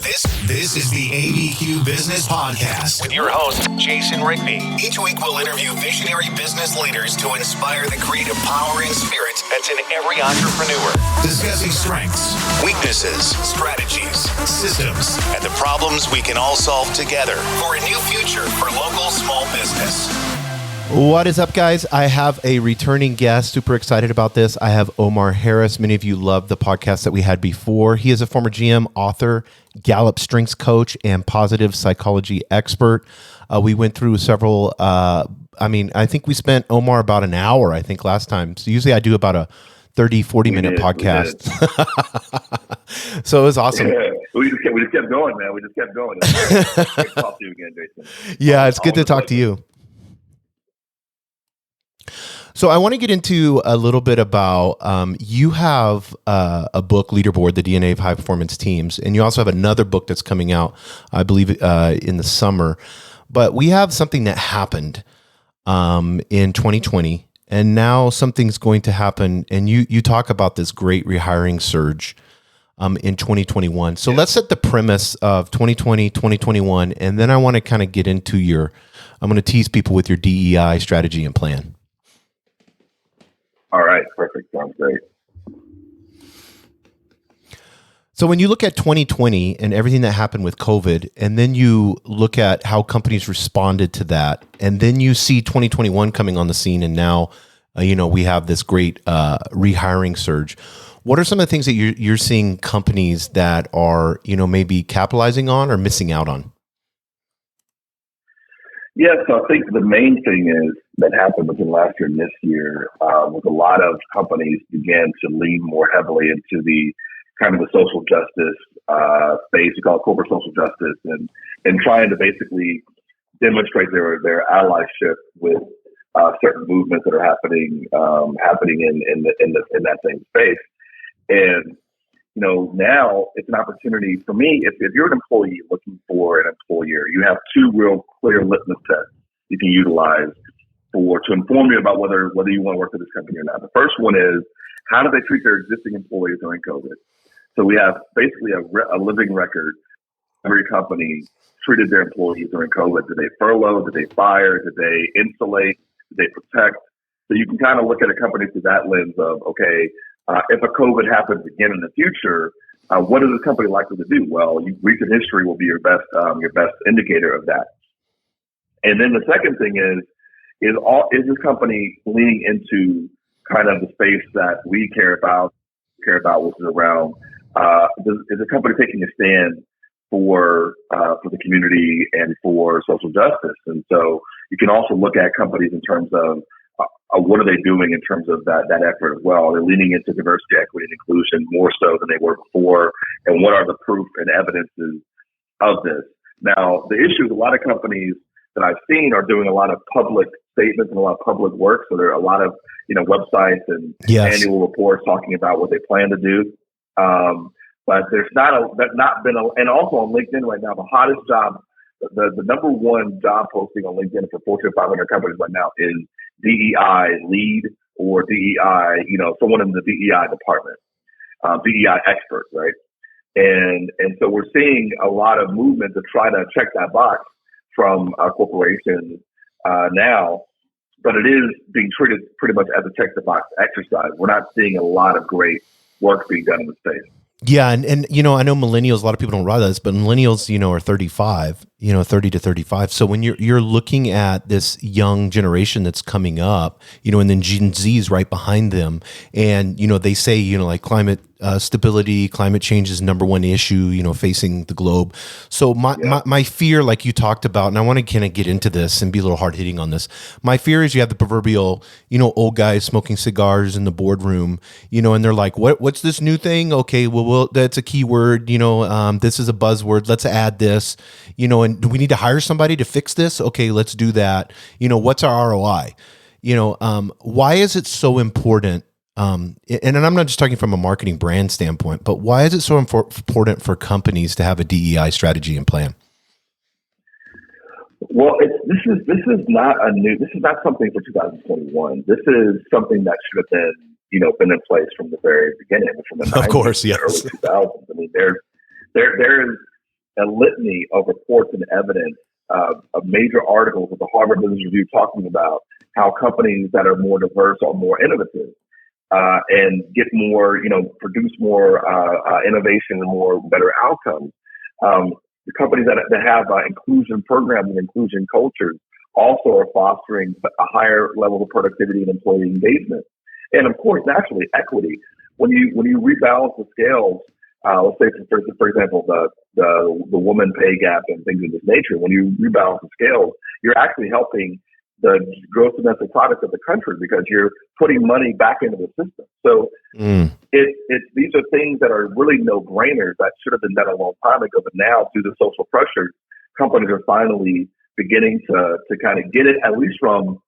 This is the ABQ Business Podcast with your host, Jason Rigby. Each week we'll interview visionary business leaders to inspire the creative power and spirit that's in every entrepreneur. Discussing strengths, weaknesses, strategies, systems, and the problems we can all solve together for a new future for local small business. What is up, guys? I have a returning guest. Super excited about this. I have OMAR Harris. Many of you loved the podcast that we had before. He is a former GM, author, Gallup Strengths Coach, and positive psychology expert. We went through several, I think we spent, Omar, about an hour, last time. So usually I do about a 30, 40-minute podcast. So it was awesome. Yeah. We just kept going, man. We just kept going. It's great to talk to you again, Jason. Yeah, it's good to talk to you. So I want to get into a little bit about, you have a book, Leaderboard, The DNA of High Performance Teams, and you also have another book that's coming out, I believe, in the summer. But we have something that happened in 2020, and now something's going to happen, and you talk about this great rehiring surge in 2021. So let's set the premise of 2020, 2021, and then I want to kind of get into I'm going to tease people with your DEI strategy and plan. All right, perfect. Sounds great. So when you look at 2020 and everything that happened with COVID, and then you look at how companies responded to that, and then you see 2021 coming on the scene, and now, we have this great rehiring surge. What are some of the things that you're seeing companies that are, maybe capitalizing on or missing out on? Yeah, so I think the main thing is that happened between last year and this year was a lot of companies began to lean more heavily into the kind of the social justice space. We call it corporate social justice, and trying to basically demonstrate their allyship with certain movements that are happening in that same space. And now it's an opportunity for me. If you're an employee looking for an employer, you have two real clear litmus tests you can utilize to inform you about whether you want to work for this company or not. The first one is, how do they treat their existing employees during COVID? So we have basically a living record. Every company treated their employees during COVID. Did they furlough? Did they fire? Did they insulate? Did they protect? So you can kind of look at a company through that lens of, okay, if a COVID happens again in the future, what is the company likely to do? Well, recent history will be your best indicator of that. And then the second thing is this company leaning into kind of the space that we care about, which is around, is a company taking a stand for the community and for social justice? And so you can also look at companies in terms of what are they doing in terms of that effort as well. They're leaning into diversity, equity, and inclusion more so than they were before. And what are the proof and evidences of this? Now, the issue is a lot of companies that I've seen are doing a lot of public statements and a lot of public work. So there are a lot of websites and annual reports talking about what they plan to do. But there's and also on LinkedIn right now, the hottest job, the number one job posting on LinkedIn for Fortune 500 companies right now is DEI lead or DEI, someone in the DEI department, DEI expert, right? And so we're seeing a lot of movement to try to check that box from corporations now, but it is being treated pretty much as a check the box exercise. We're not seeing a lot of great work being done in the space. Yeah, and I know millennials, a lot of people don't realize this, but millennials, are 35, 30 to 35. So when you're looking at this young generation that's coming up, and then Gen Z is right behind them, and they say, like climate stability, climate change is number one issue, facing the globe. So my fear, like you talked about, and I want to kind of get into this and be a little hard hitting on this. My fear is you have the proverbial, old guys smoking cigars in the boardroom, and they're like, what's this new thing? Okay, well, that's a keyword, this is a buzzword. Let's add this, and do we need to hire somebody to fix this? Okay, let's do that. What's our ROI? Why is it so important? And I'm not just talking from a marketing brand standpoint, but why is it so important for companies to have a DEI strategy and plan? Well, this is not something for 2021. This is something that should have been, been in place from the very beginning, from the 90s, of course, yes, early 2000s. I mean, there's a litany of reports and evidence of major articles with the Harvard Business Review talking about how companies that are more diverse are more innovative and get more, produce more innovation and more better outcomes. The companies that have inclusion programs and inclusion cultures also are fostering a higher level of productivity and employee engagement. And of course, naturally, equity. When you rebalance the scales, let's say, for example, the woman pay gap and things of this nature, when you rebalance the scales, you're actually helping the gross domestic product of the country because you're putting money back into the system. So these are things that are really no-brainers that should have been done a long time ago, but now due to social pressure, companies are finally beginning to kind of get it, at least from,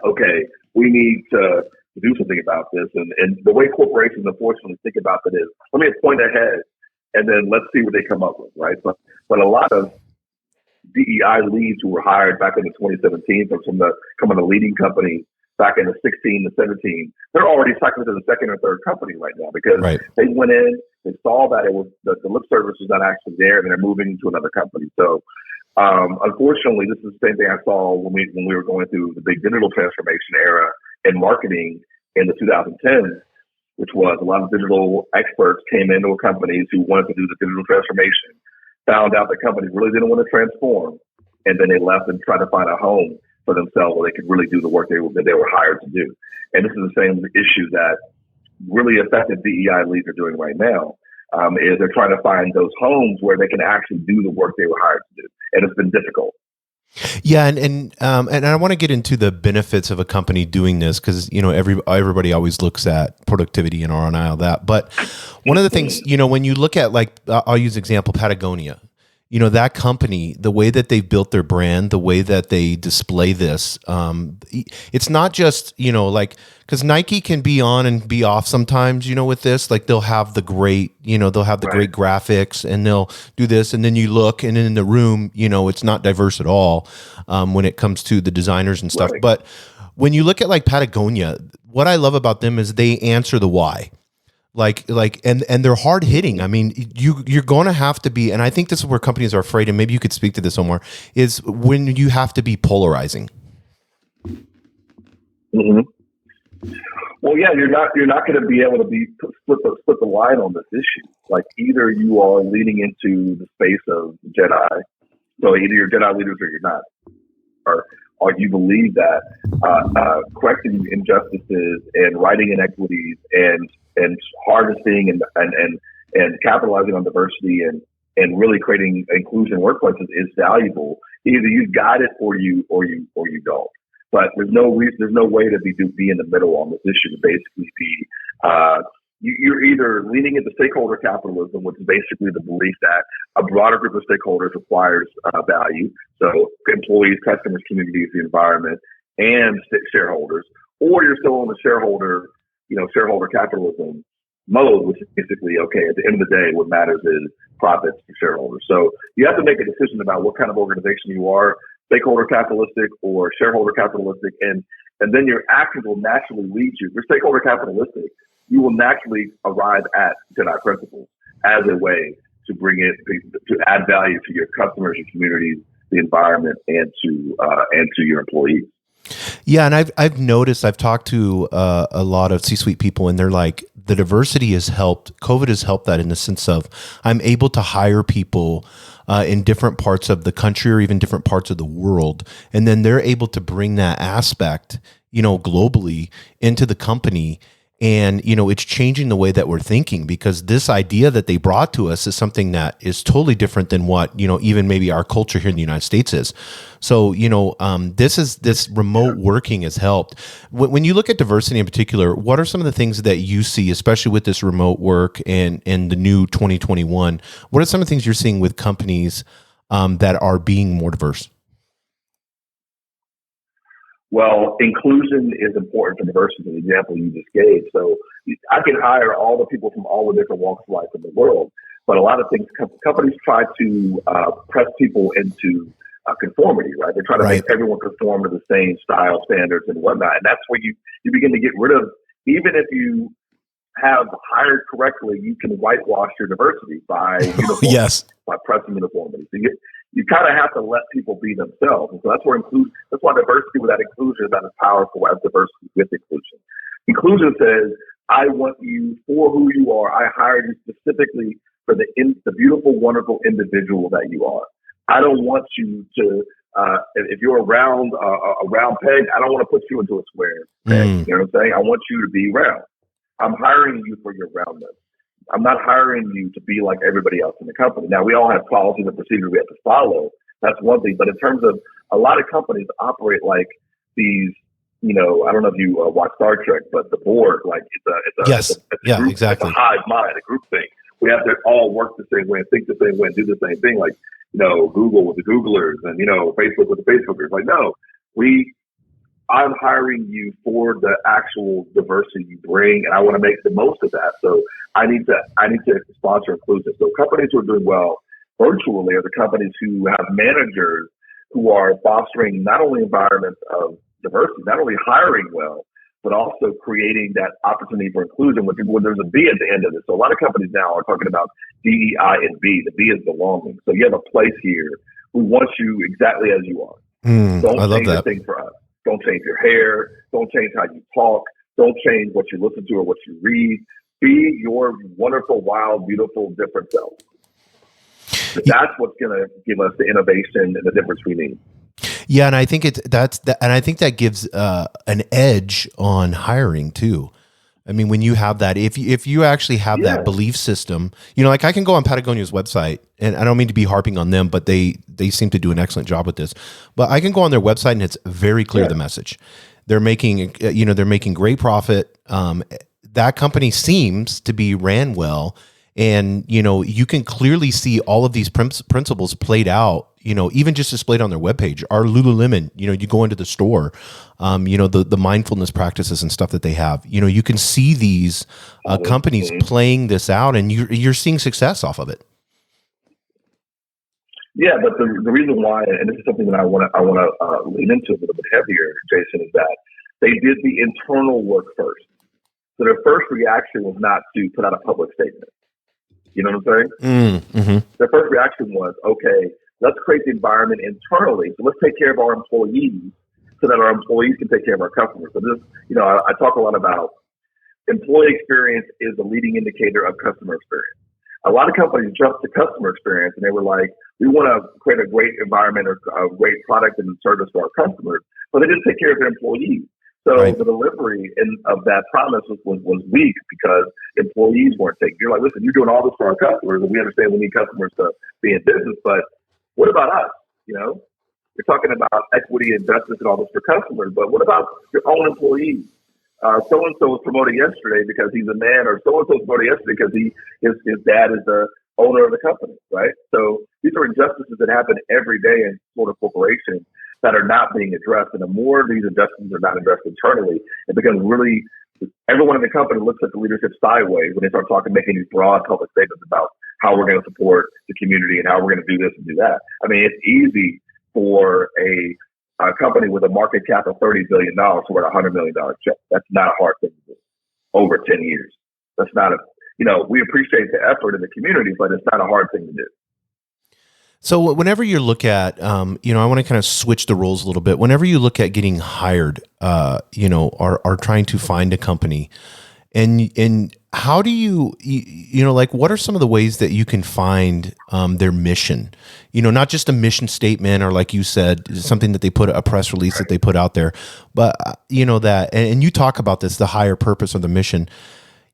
okay, we need to do something about this. And the way corporations unfortunately think about it is, let me point ahead and then let's see what they come up with, right? But a lot of DEI leads who were hired back in the 2017 from the leading company back in the 16 to 17, they're already cycling to the second or third company right now because they went in, they saw that it was the lip service was not actually there, and they're moving to another company. So unfortunately, this is the same thing I saw when we were going through the big digital transformation era in marketing in the 2010s, which was a lot of digital experts came into companies who wanted to do the digital transformation, found out that companies really didn't want to transform, and then they left and tried to find a home for themselves where they could really do the work that they were hired to do. And this is the same issue that really effective DEI leads are doing right now, is they're trying to find those homes where they can actually do the work they were hired to do. And it's been difficult. Yeah, and I want to get into the benefits of a company doing this because everybody always looks at productivity and ROI and all that. But one of the things, when you look at, like, I'll use example Patagonia. That company, the way that they've built their brand, the way that they display this, it's not just, because Nike can be on and be off sometimes, with this, like they'll have the great, great graphics and they'll do this. And then you look and in the room, it's not diverse at all when it comes to the designers and stuff. Right. But when you look at like Patagonia, what I love about them is they answer the why. And they're hard hitting. I mean, you're going to have to be, and I think this is where companies are afraid, and maybe you could speak to this, Omar, is when you have to be polarizing. Mm-hmm. Well, yeah, you're not going to be able to split the line on this issue. Like, either you are leading into the space of JEDI, so either you're JEDI leaders or you're not, or you believe that correcting injustices and righting inequities and harnessing and capitalizing on diversity and really creating inclusion in workplaces is valuable. Either you got it or you don't. But there's no way to be in the middle on this issue. To basically be you're either leaning into stakeholder capitalism, which is basically the belief that a broader group of stakeholders requires value. So employees, customers, communities, the environment, and shareholders, or you're still in the shareholder capitalism mode, which is basically, okay, at the end of the day, what matters is profits for shareholders. So you have to make a decision about what kind of organization you are, stakeholder capitalistic or shareholder capitalistic, and then your actions will naturally lead you. If you're stakeholder capitalistic, you will naturally arrive at JEDI principles as a way to to add value to your customers, your communities, the environment, and to your employees. Yeah, and I've noticed, I've talked to a lot of C-suite people, and they're like, the diversity has helped. COVID has helped that in the sense of I'm able to hire people in different parts of the country or even different parts of the world, and then they're able to bring that aspect, globally into the company. And, it's changing the way that we're thinking, because this idea that they brought to us is something that is totally different than what, even maybe our culture here in the United States is. So, this remote working has helped. When you look at diversity in particular, what are some of the things that you see, especially with this remote work and the new 2021? What are some of the things you're seeing with companies that are being more diverse? Well, inclusion is important for diversity, the example you just gave. So I can hire all the people from all the different walks of life in the world, but a lot of things, companies try to press people into conformity, right? They try to make everyone conform to the same style, standards, and whatnot. And that's where you begin to get rid of, even if you have hired correctly, you can whitewash your diversity by uniform, by pressing uniform. kind of have to let people be themselves. And so that's why diversity without inclusion is not as powerful as diversity with inclusion. Inclusion says, I want you for who you are. I hired you specifically for the beautiful, wonderful individual that you are. I don't want you to, if you're a round peg, I don't want to put you into a square peg. You know what I'm saying? I want you to be round. I'm hiring you for your roundness. I'm not hiring you to be like everybody else in the company. Now, we all have policies and procedures we have to follow. That's one thing. But in terms of a lot of companies operate like these, I don't know if you watch Star Trek, but the board, like it's a group, exactly. It's a hive mind, a group thing. We have to all work the same way and think the same way and do the same thing. Like, Google with the Googlers and, Facebook with the Facebookers. Like, no, I'm hiring you for the actual diversity you bring, and I want to make the most of that. So I need to sponsor inclusion. So companies who are doing well virtually are the companies who have managers who are fostering not only environments of diversity, not only hiring well, but also creating that opportunity for inclusion when there's a B at the end of it. So a lot of companies now are talking about DEI and B. The B is belonging. So you have a place here who wants you exactly as you are. Don't change a thing for us. Don't change your hair. Don't change how you talk. Don't change what you listen to or what you read. Be your wonderful, wild, beautiful, different self. That's what's going to give us the innovation and the difference we need. Yeah, and I think I think that gives an edge on hiring too. I mean, when you have that, if you actually have that belief system, like I can go on Patagonia's website, and I don't mean to be harping on them, but they seem to do an excellent job with this. But I can go on their website and it's very clear the message. They're making great profit. That company seems to be ran well, and you can clearly see all of these principles played out. Even just displayed on their webpage. Our Lululemon, you go into the store, the mindfulness practices and stuff that they have. You can see these companies playing this out, and you're seeing success off of it. Yeah, but the reason why, and this is something that I want to lean into a little bit heavier, Jason, is that they did the internal work first. So their first reaction was not to put out a public statement. You know what I'm saying? Mm-hmm. Their first reaction was, okay, let's create the environment internally. So let's take care of our employees so that our employees can take care of our customers. So this, I talk a lot about employee experience is a leading indicator of customer experience. A lot of companies jumped to customer experience and they were like, we want to create a great environment or a great product and service for our customers, but they didn't take care of their employees. So the delivery of that promise was weak because employees weren't taken. You're like, listen, you're doing all this for our customers, and we understand we need customers to be in business, but what about us? You're talking about equity and justice and all this for customers, but what about your own employees? So-and-so was promoted yesterday because he's a man, or so-and-so was promoted yesterday because his dad is the owner of the company, right? So these are injustices that happen every day in sort of corporations that are not being addressed. And the more these injustices are not addressed internally, it becomes really, everyone in the company looks at the leadership sideways when they start making these broad public statements about how we're going to support the community and how we're going to do this and do that. I mean, it's easy for a company with a market cap of $30 billion to write a $100 million check. That's not a hard thing to do over 10 years. That's not we appreciate the effort in the community, but it's not a hard thing to do. So whenever you look at, I want to kind of switch the roles a little bit. Whenever you look at getting hired, or trying to find a company, and how do you what are some of the ways that you can find their mission? Not just a mission statement or, like you said, something that they put, a press release that they put out there, but that, and you talk about this, the higher purpose or the mission.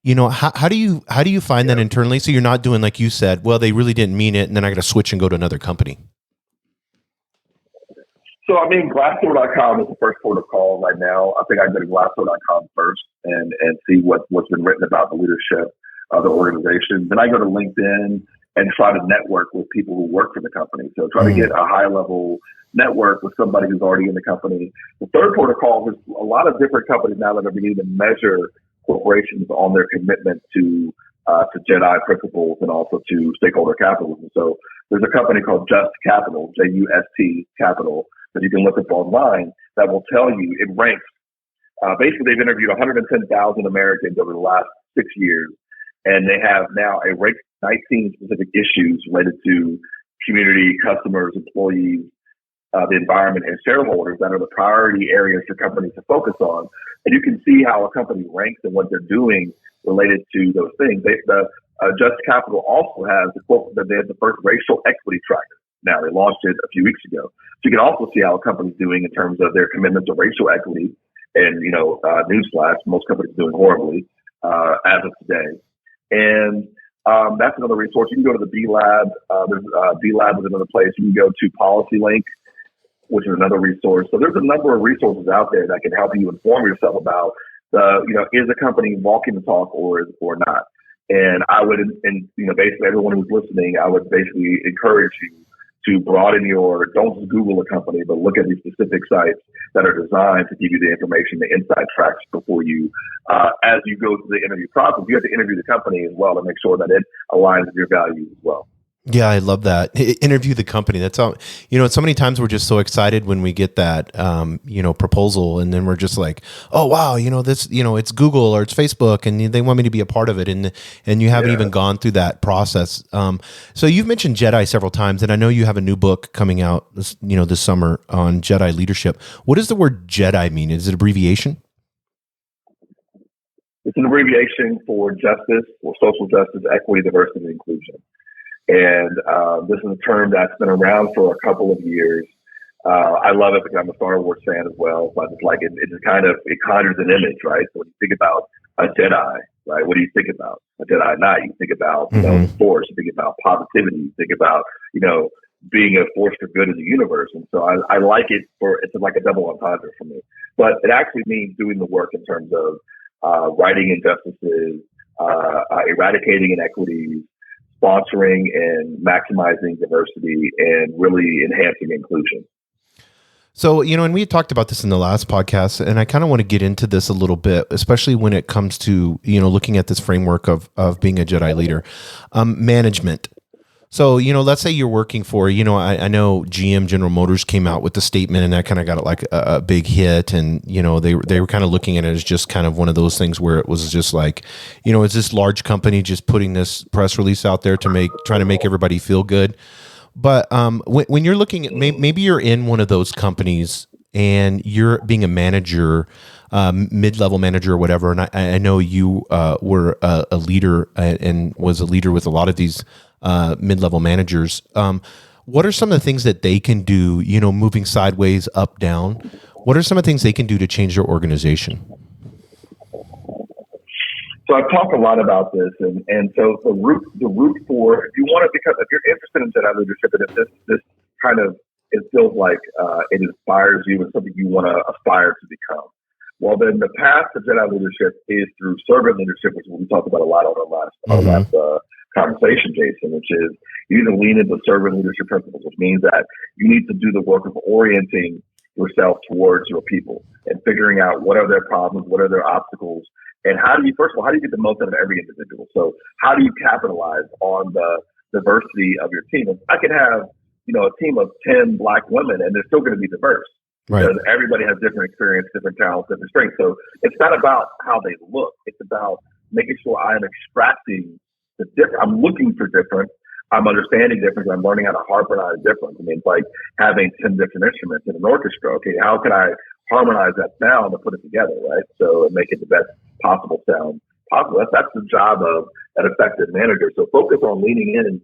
How do you find that internally? So you're not doing, like you said, well, they really didn't mean it, and then I got to switch and go to another company. So, Glassdoor.com is the first port of call right now. I think I go to Glassdoor.com first and see what's been written about the leadership of the organization. Then I go to LinkedIn and try to network with people who work for the company. So try to get a high level network with somebody who's already in the company. The third port of call is a lot of different companies now that are beginning to measure corporations on their commitment to JEDI principles and also to stakeholder capitalism. So there's a company called Just Capital, JUST Capital, that you can look up online that will tell you, it ranks. Basically, they've interviewed 110,000 Americans over the last 6 years, and they have now a ranked 19 specific issues related to community, customers, employees, the environment, and shareholders that are the priority areas for companies to focus on. And you can see how a company ranks and what they're doing related to those things. Just Capital also has the quote that they have the first racial equity tracker. Now, they launched it a few weeks ago. So you can also see how a company's doing in terms of their commitment to racial equity. And, newsflash, most companies are doing horribly as of today. And that's another resource. You can go to the B Lab. B Lab is another place. You can go to Policy Link, which is another resource. So there's a number of resources out there that can help you inform yourself about is a company walking the talk or not. And I would, basically everyone who's listening, I would basically encourage you to broaden don't just Google a company, but look at these specific sites that are designed to give you the information, the inside tracks before you, as you go through the interview process. You have to interview the company as well to make sure that it aligns with your values as well. Yeah, I love that. Interview the company. That's all. So many times we're just so excited when we get that, proposal, and then we're just like, oh wow, this, it's Google or it's Facebook, and they want me to be a part of it, and you haven't even gone through that process. So you've mentioned JEDI several times, and I know you have a new book coming out, this summer on JEDI leadership. What does the word JEDI mean? Is it an abbreviation? It's an abbreviation for justice, or social justice, equity, diversity, and inclusion. And this is a term that's been around for a couple of years. I love it because I'm a Star Wars fan as well. But it's like it conjures an image, right? So when you think about a Jedi, right? What do you think about? A Jedi Knight. You think about Force. You think about positivity. You think about being a force for good in the universe. And so I like it it's like a double entendre for me. But it actually means doing the work in terms of righting injustices, eradicating inequities, sponsoring and maximizing diversity, and really enhancing inclusion. So, and we talked about this in the last podcast, and I kind of want to get into this a little bit, especially when it comes to, looking at this framework of being a JEDI leader, management. So, let's say you're working for, I know GM, General Motors, came out with the statement, and that kind of got like a big hit. And, they were kind of looking at it as just kind of one of those things where it was just like, is this large company just putting this press release out there trying to make everybody feel good? But when you're looking at, maybe you're in one of those companies and you're being a manager, mid-level manager or whatever. And I know you were a leader and was a leader with a lot of these mid-level managers. What are some of the things that they can do, moving sideways, up, down? What are some of the things they can do to change their organization? So I've talked a lot about this, and so the root for, if you're interested in JEDI leadership, and if this kind of, it feels like it inspires you and something you want to aspire to become, well, then the path to JEDI leadership is through servant leadership, which we talked about a lot on our last conversation, Jason, which is you need to lean into servant leadership principles, which means that you need to do the work of orienting yourself towards your people and figuring out what are their problems, what are their obstacles, and how do you get the most out of every individual? So how do you capitalize on the diversity of your team? I can have, a team of 10 Black women, and they're still going to be diverse. Right. Because everybody has different experience, different talents, different strengths. So it's not about how they look. It's about making sure I am extracting the different. I'm looking for difference. I'm understanding difference. I'm learning how to harmonize difference. I mean, it's like having 10 different instruments in an orchestra. Okay, how can I harmonize that sound and put it together, right? So make it the best possible sound possible. That's the job of an effective manager. So focus on leaning in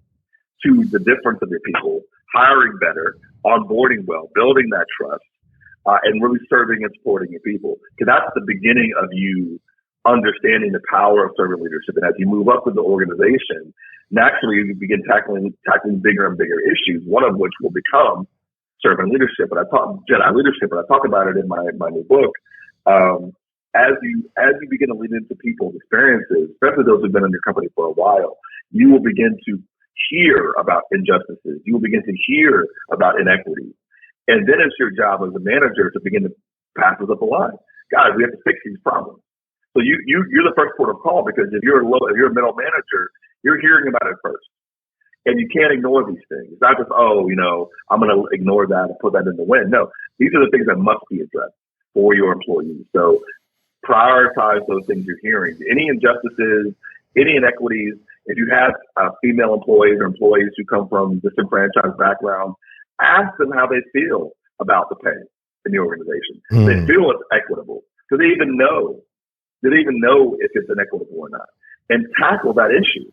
to the difference of your people, hiring better, onboarding well, building that trust, and really serving and supporting your people. Because that's the beginning of you understanding the power of servant leadership. And as you move up with the organization, naturally you begin tackling bigger and bigger issues, one of which will become servant leadership. And I talk JEDI leadership, and I talk about it in my new book. As you begin to lean into people's experiences, especially those who've been in your company for a while, you will begin to hear about injustices. You will begin to hear about inequities. And then it's your job as a manager to begin to pass us up the line. Guys, we have to fix these problems. So you're the first port of call, because if you're a middle manager, you're hearing about it first. And you can't ignore these things. It's not just, I'm going to ignore that and put that in the wind. No, these are the things that must be addressed for your employees. So prioritize those things you're hearing. Any injustices, any inequities, If you have female employees or employees who come from disenfranchised backgrounds, ask them how they feel about the pay in the organization. They feel it's equitable. Do they even know? Do they even know if it's inequitable or not? And tackle that issue.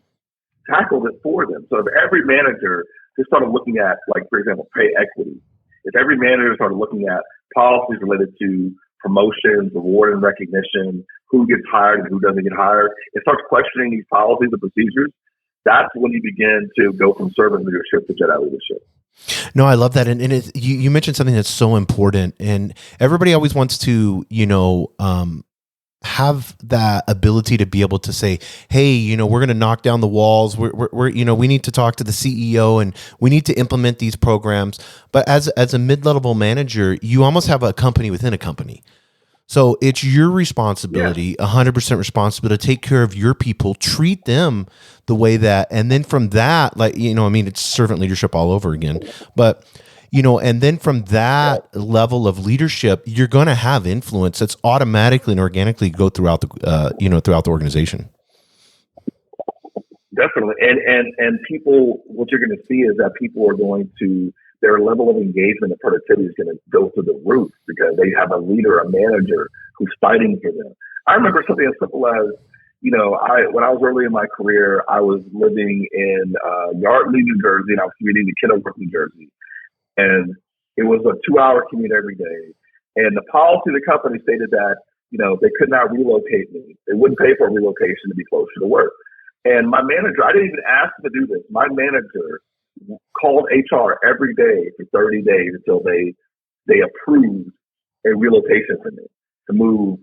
Tackle it for them. So if every manager just started looking at, like, for example, pay equity, if every manager started looking at policies related to promotions, reward and recognition, who gets hired and who doesn't get hired, it starts questioning these policies and procedures. That's when you begin to go from servant leadership to JEDI leadership. No, I love that. And you mentioned something that's so important, and everybody always wants to, have that ability to be able to say, hey, we're going to knock down the walls. We're we need to talk to the CEO and we need to implement these programs. But as a mid-level manager, you almost have a company within a company. So it's your responsibility, 100% responsible to take care of your people, treat them the way that, and then from that, it's servant leadership all over again. But, and then from that level of leadership, you're going to have influence that's automatically and organically go throughout the organization. Definitely. And people, what you're going to see is that people are going to, their level of engagement and productivity is going to go through the roof because they have a leader, a manager who's fighting for them. I remember something as simple as, when I was early in my career, I was living in Yardley, New Jersey, and I was commuting to Kenilworth, New Jersey. And it was a 2-hour commute every day. And the policy of the company stated that, they could not relocate me. They wouldn't pay for a relocation to be closer to work. And my manager, I didn't even ask them to do this. My manager called HR every day for 30 days until they approved a relocation for me to move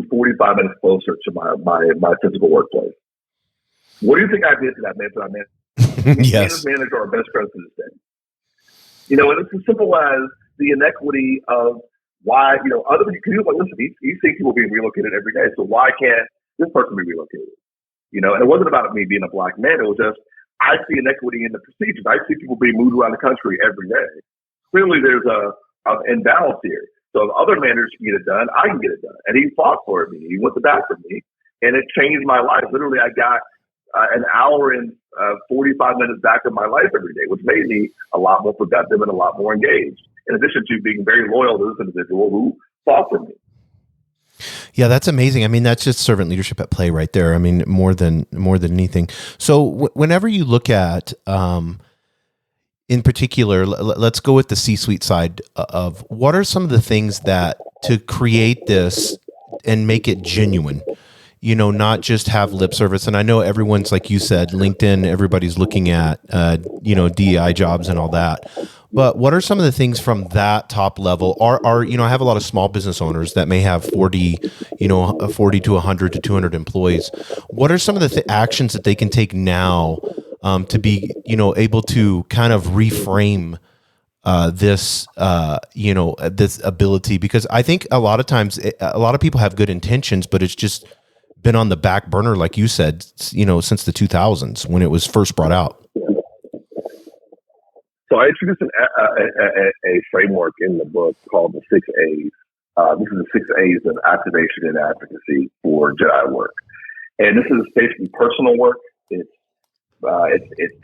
45 minutes closer to my physical workplace. What do you think I did to that manager? Yes. His manager are best friends to this day. And it's as simple as the inequity of why, other people like, listen, he's seeing people being relocated every day, so why can't this person be relocated? And it wasn't about me being a black man. It was just, I see inequity in the procedures. I see people being moved around the country every day. Clearly, there's an imbalance here. So if other managers can get it done, I can get it done. And he fought for me. He went to bat for me. And it changed my life. Literally, I got an hour and 45 minutes back of my life every day, which made me a lot more productive and a lot more engaged, in addition to being very loyal to this individual who fought for me. Yeah, that's amazing. I mean, that's just servant leadership at play right there. I mean, more than anything. So whenever you look at, in particular, let's go with the C-suite side of what are some of the things that to create this and make it genuine, not just have lip service. And I know everyone's, like you said, LinkedIn, everybody's looking at, DEI jobs and all that. But what are some of the things from that top level? I have a lot of small business owners that may have 40 to 100 to 200 employees. What are some of the actions that they can take now to be, able to kind of reframe this ability? Because I think a lot of times, a lot of people have good intentions, but it's just been on the back burner, like you said, since the 2000s when it was first brought out. So I introduced a framework in the book called the 6 A's. This is the 6 A's of activation and advocacy for JEDI work. And this is basically personal work. It's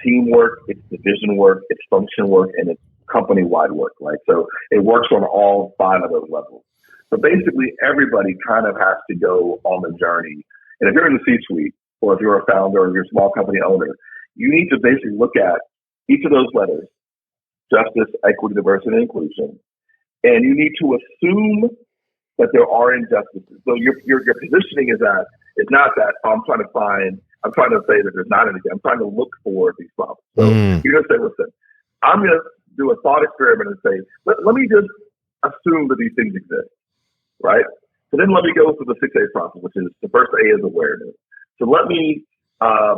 teamwork, it's division work, it's function work, and it's company-wide work, right? So it works on all 5 of those levels. So basically, everybody kind of has to go on the journey. And if you're in the C-suite, or if you're a founder or you're a small company owner, you need to basically look at each of those letters: justice, equity, diversity, and inclusion. And you need to assume that there are injustices. So your positioning is that it's not that I'm trying to say that there's not anything. I'm trying to look for these problems. So you're going to say, listen, I'm going to do a thought experiment and say, let me just assume that these things exist, right? So then let me go through the 6A process, which is the first A is awareness. So let me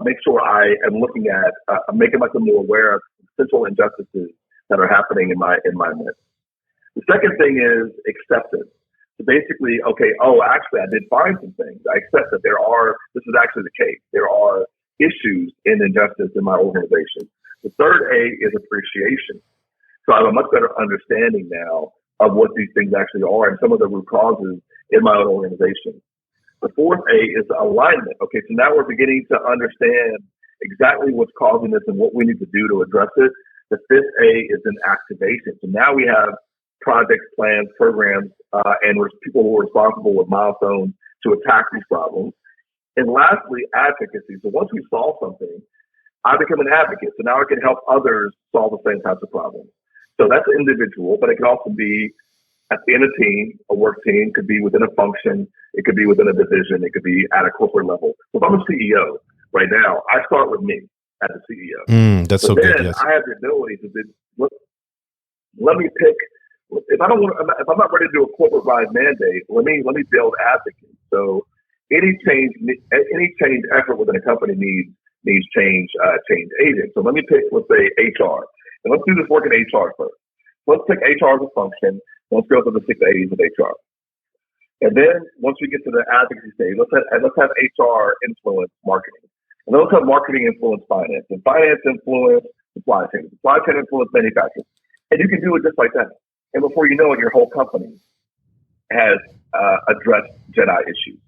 make sure I am looking at making myself more aware of potential injustices that are happening in my midst. The second thing is acceptance. So basically, actually, I did find some things. I accept that this is actually the case. There are issues in injustice in my organization. The third A is appreciation. So I have a much better understanding now of what these things actually are and some of the root causes in my own organization. The fourth A is alignment. Okay, so now we're beginning to understand exactly what's causing this and what we need to do to address it. The fifth A is in activation. So now we have projects, plans, programs, and people who are responsible with milestones to attack these problems. And lastly, advocacy. So once we solve something, I become an advocate. So now I can help others solve the same types of problems. So that's individual, but it can also be in a team, a work team, could be within a function, it could be within a division, it could be at a corporate level. So if I'm a CEO right now, I start with me as a CEO. That's so good. Yes. I have the ability to let me pick. If I'm not ready to do a corporate-wide mandate, let me build advocates. So any change effort within a company needs change agents. So let me pick, let's say, HR, and let's do this work in HR first. Let's pick HR as a function. Let's go through the 6 A's of HR. And then once we get to the advocacy stage, let's have HR influence marketing. And let's have marketing influence finance. And finance influence supply chain. Supply chain influence manufacturing. And you can do it just like that. And before you know it, your whole company has addressed JEDI issues.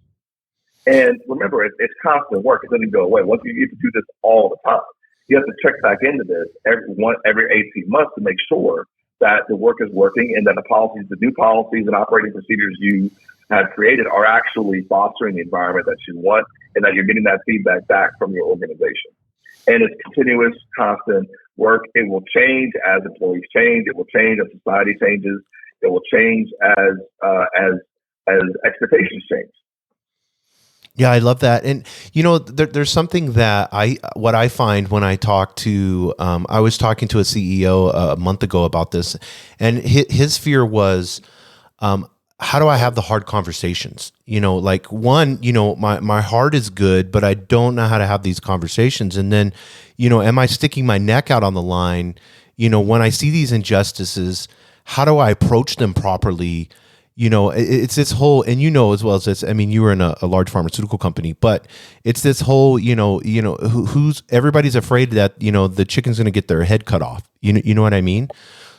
And remember, it's constant work. It doesn't go away. Once you get to do this all the time, you have to check back into this every 18 months to make sure that the work is working and that the new policies and operating procedures you have created are actually fostering the environment that you want and that you're getting that feedback back from your organization. And it's continuous, constant work. It will change as employees change. It will change as society changes. It will change as expectations change. Yeah, I love that. And, there's something that what I find when I talk to, I was talking to a CEO a month ago about this, and his fear was, how do I have the hard conversations? My heart is good, but I don't know how to have these conversations. And then, am I sticking my neck out on the line? When I see these injustices, how do I approach them properly? It's this whole, and as well as this, I mean, you were in a large pharmaceutical company, but it's this whole, who's everybody's afraid that, the chicken's going to get their head cut off. You know what I mean?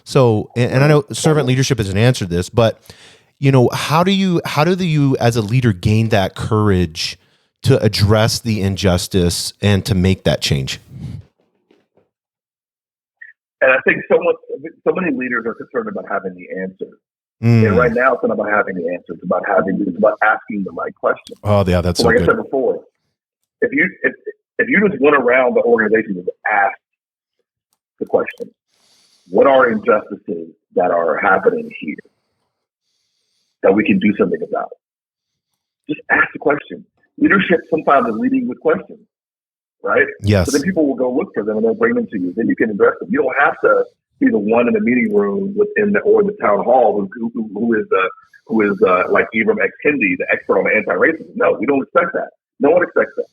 So, and I know servant leadership isn't answer this, but, how do you as a leader gain that courage to address the injustice and to make that change? And I think so many leaders are concerned about having the answer. And right now, it's not about having the answer. It's about asking the right question. Oh, yeah, that's so like good. I said before, if you just went around the organization and asked the question, what are injustices that are happening here that we can do something about? Just ask the question. Leadership sometimes is leading with questions, right? Yes. So then people will go look for them and they'll bring them to you. Then you can address them. You don't have to be the one in the meeting room or the town hall who is like Ibram X. Kendi, the expert on anti-racism. No, we don't expect that. No one expects that.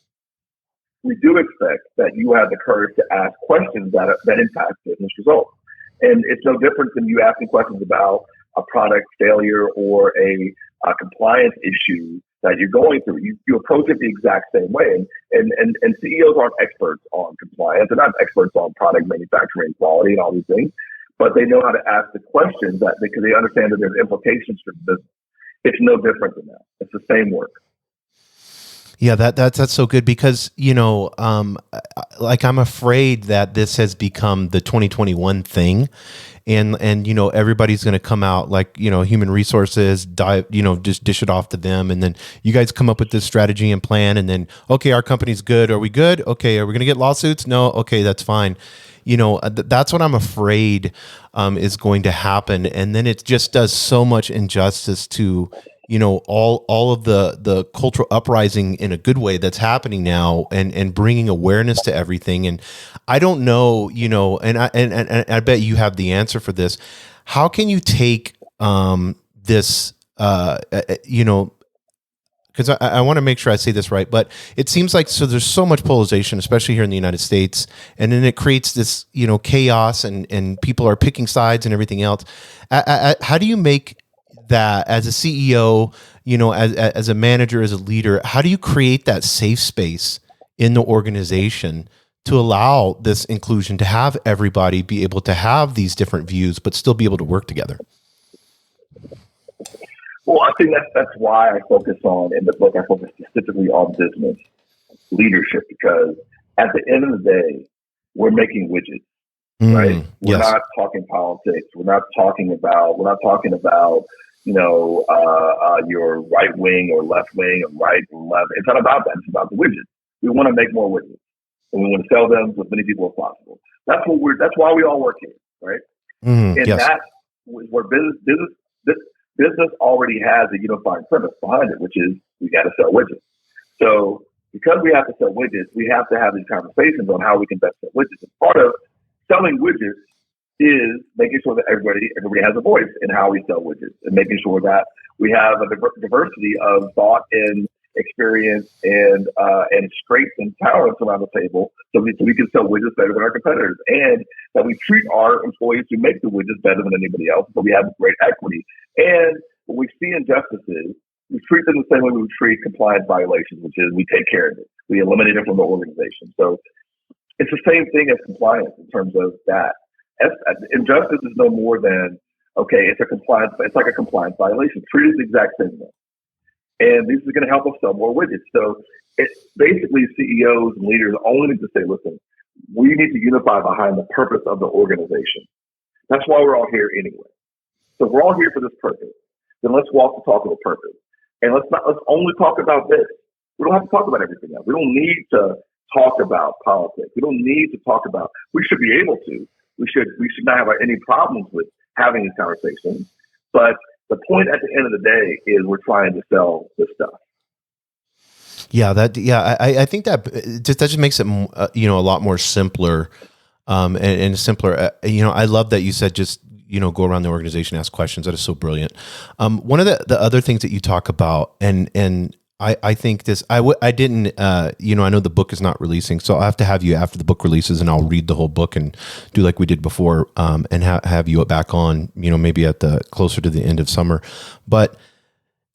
We do expect that you have the courage to ask questions that impact business results. And it's no different than you asking questions about a product failure or a compliance issue that you're going through. You approach it the exact same way. And CEOs aren't experts on compliance. They're not experts on product manufacturing quality and all these things, but they know how to ask the questions because they understand that there's implications for the business. It's no different than that. It's the same work. Yeah, that's so good because, I'm afraid that this has become the 2021 thing. And everybody's going to come out like, human resources, just dish it off to them. And then you guys come up with this strategy and plan. And then, okay, our company's good. Are we good? Okay. Are we going to get lawsuits? No. Okay. That's fine. That's what I'm afraid is going to happen. And then it just does so much injustice to, all of the cultural uprising in a good way that's happening now and bringing awareness to everything. And I don't know, and I bet you have the answer for this. How can you take this, because I want to make sure I say this right, but it seems like, so there's so much polarization, especially here in the United States, and then it creates this, chaos and people are picking sides and everything else. How do you make that as a CEO, as a manager, as a leader, how do you create that safe space in the organization to allow this inclusion, to have everybody be able to have these different views, but still be able to work together? Well, I think that's why I focus on, in the book, I focus specifically on business leadership, because at the end of the day, we're making widgets, right? We're not talking politics. We're not talking about, your right wing or left wing or right and left. It's not about that. It's about the widgets. We want to make more widgets, and we want to sell them to as many people as possible. That's why we all work here, right? That's where business already has a unifying premise behind it, which is we got to sell widgets. So because we have to sell widgets, we have to have these conversations on how we can best sell widgets. And part of selling widgets is making sure that everybody has a voice in how we sell widgets, and making sure that we have a diversity of thought and experience and strengths and talents around the table, so we can sell widgets better than our competitors, and that we treat our employees who make the widgets better than anybody else, so we have great equity. And when we see injustices, we treat them the same way we would treat compliance violations, which is we take care of it. We eliminate it from the organization. So it's the same thing as compliance in terms of that. Injustice is no more than, okay, it's like a compliance violation. Treat it the exact same way. And this is going to help us sell more widgets. So it's basically CEOs and leaders only need to say, listen, we need to unify behind the purpose of the organization. That's why we're all here anyway. So we're all here for this purpose. Then let's walk the talk of the purpose. And let's only talk about this. We don't have to talk about everything else. We don't need to talk about politics. We don't need to talk about, we should be able to. We should not have any problems with having these conversations. But the point at the end of the day is we're trying to sell this stuff. I think that just makes it, a lot more simpler, and simpler. I love that you said just, go around the organization, ask questions. That is so brilliant. One of the other things that you talk about, and I think this, I didn't, I know the book is not releasing, so I'll have to have you after the book releases, and I'll read the whole book and do like we did before, and have you back on, maybe at the closer to the end of summer. But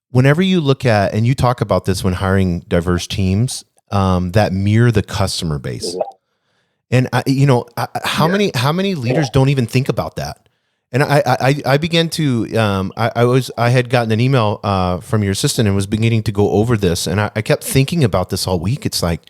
whenever you look at, and you talk about this when hiring diverse teams, that mirror the customer base, and how many leaders don't even think about that? And I began to, I had gotten an email from your assistant and was beginning to go over this. And I kept thinking about this all week. It's like,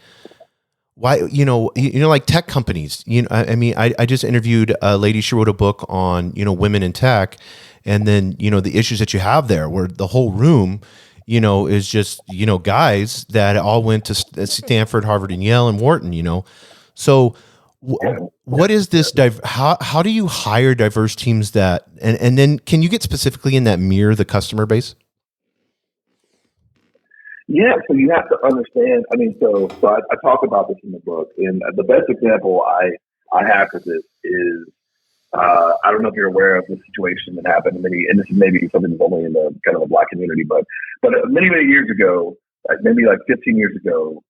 why, like tech companies, I just interviewed a lady. She wrote a book on, women in tech. And then, the issues that you have there, where the whole room, is just, guys that all went to Stanford, Harvard, and Yale and Wharton, So what is this? How do you hire diverse teams that, and then can you get specifically in that mirror the customer base? Yeah, so you have to understand. So I talk about this in the book, and the best example I have for this is I don't know if you're aware of the situation that happened and this is maybe something that's only in the kind of a Black community, but many years ago, maybe like 15 years ago.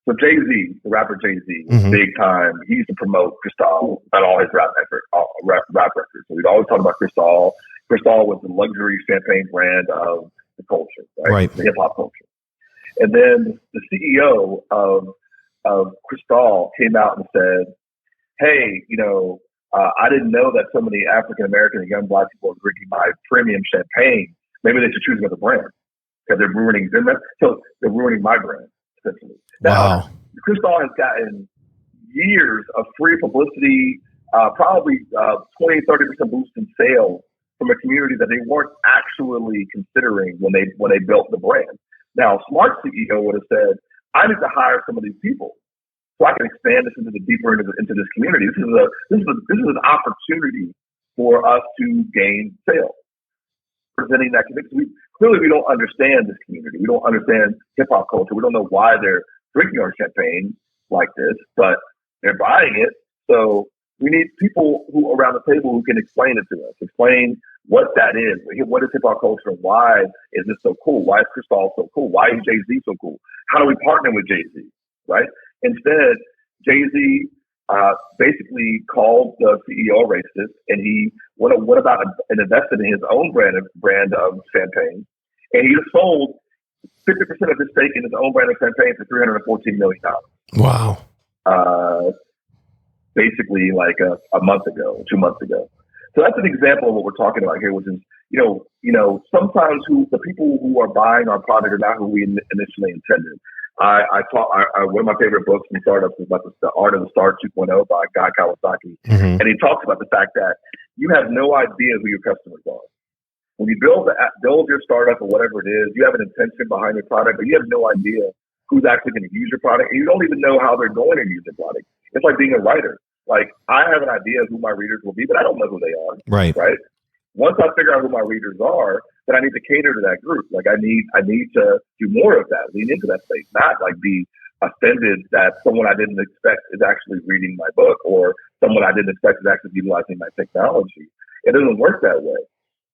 So J.E.D.I, the rapper J.E.D.I, was big time. He used to promote Cristal on all his rap records. So we'd always talk about Cristal. Cristal was the luxury champagne brand of the culture, right? The hip hop culture. And then the CEO of Cristal came out and said, "Hey, I didn't know that so many African American and young Black people are drinking my premium champagne. Maybe they should choose another brand because they're ruining them. So they're ruining my brand." Essentially. Now, Cristal has gotten years of free publicity, probably 20-30% boost in sales from a community that they weren't actually considering when they built the brand. Now, a smart CEO would have said, "I need to hire some of these people so I can expand this into this community. This is an opportunity for us to gain sales." Presenting that community. We don't understand this community. We don't understand hip hop culture. We don't know why they're drinking our champagne like this, but they're buying it. So we need people who around the table who can explain it to us, explain what that is. What is hip hop culture? Why is this so cool? Why is Cristal so cool? Why is Jay-Z so cool? How do we partner with Jay-Z? Right? Instead, Jay-Z basically called the CEO racist, and he went about and invested in his own brand of champagne, and he sold 50% of his stake in his own brand of champagne for $314 million. Wow! Basically, like a month ago, 2 months ago. So that's an example of what we're talking about here, which is, sometimes the people who are buying our product are not who we initially intended. One of my favorite books from startups is about the Art of the Start 2.0 by Guy Kawasaki. Mm-hmm. And he talks about the fact that you have no idea who your customers are. When you build your startup or whatever it is, you have an intention behind your product, but you have no idea who's actually going to use your product. And you don't even know how they're going to use your product. It's like being a writer. Like, I have an idea of who my readers will be, but I don't know who they are. Right. Once I figure out who my readers are, then I need to cater to that group. Like, I need to do more of that, lean into that space, not like be offended that someone I didn't expect is actually reading my book or someone I didn't expect is actually utilizing my technology. It doesn't work that way.